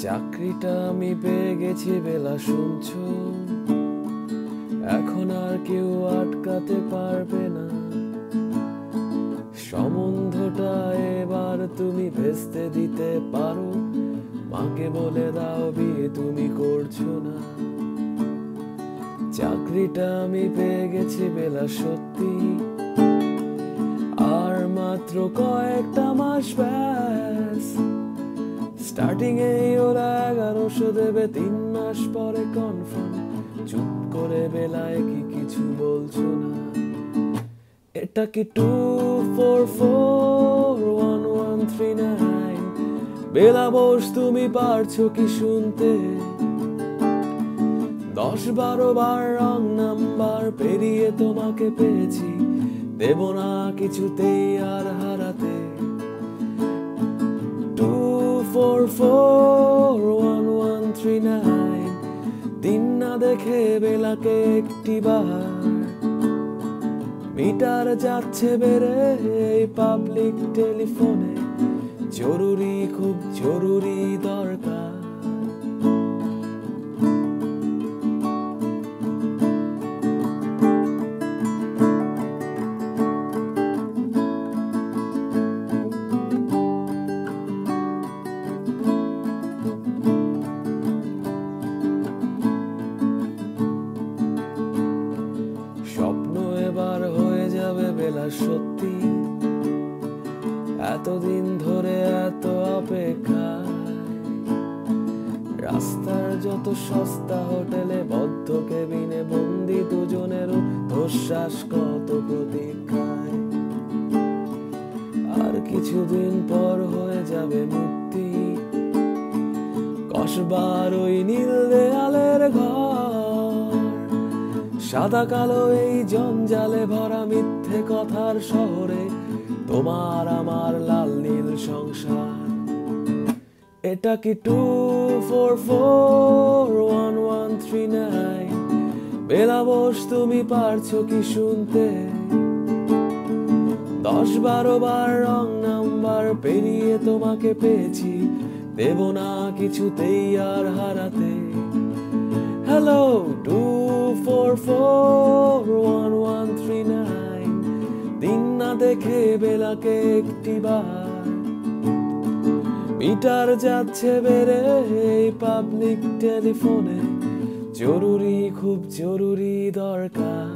চাকরিটা আমি পেয়ে গেছি বেলা, শুনছো? এখন আর কেউ আটকাতে পারবে না। সম্বন্ধটা এবার তুমি ভেস্তে দিতে পারো, মাকে বলে দাও বিয়ে তুমি করছো না। চাকরিটা আমি পেয়ে গেছি বেলা, সত্যি আর মাত্র কয়েকটা মাস ব্যাস। স্টার্টিং এ ওরা 1100 দেবে, 3 মাস পরে কনফার্ম। চুপ করে বেলায় কি কিছু বলছো না? এটা কি 2441139? বেলা বোস, তুমি পারছো কি শুনতে? 10-12 বার রং নাম্বার পেরিয়ে তোমাকে পেয়েছি, দেব না কিছুতেই আর হারাতে। 2441139, দিন না দেখে বেলাকে একটিবার। মিটার যাচ্ছে বেড়ে এই পাবলিক টেলিফোনে, জরুরি খুব জরুরি দরকার। স্বপ্ন এবার হয়ে যাবে বেলা, সত্যি এতদিন ধরে এত অপেক্ষা। রাস্তার যত সস্তা হোটেলে, বদ্ধ কেবিনে বন্দি দুজনের উদ্ধশ্বাস, কত প্রতীক্ষায়। আর কিছুদিন পর হয়ে যাবে মুক্তি, কসবার ওই নীল দেয়ালের ঘর। সাদা কালো এই জঞ্জালে ভরা মিথ্যে কথার শহরে, তোমার আমার লাল নীল সংসার। এটা কি 2441139? বেলা বোস, তুমি পারছো কি শুনতে? 10-12 বার রং নাম্বার পেরিয়ে তোমাকে পেয়েছি, দেব না কিছুতেই আর হারাতে। হ্যালো 2441139, দিন না দেখে বেলাকে একটিবার। মিটার যাচ্ছে বেড়ে এই পাবলিক টেলিফোনে, জরুরি খুব জরুরি দরকার।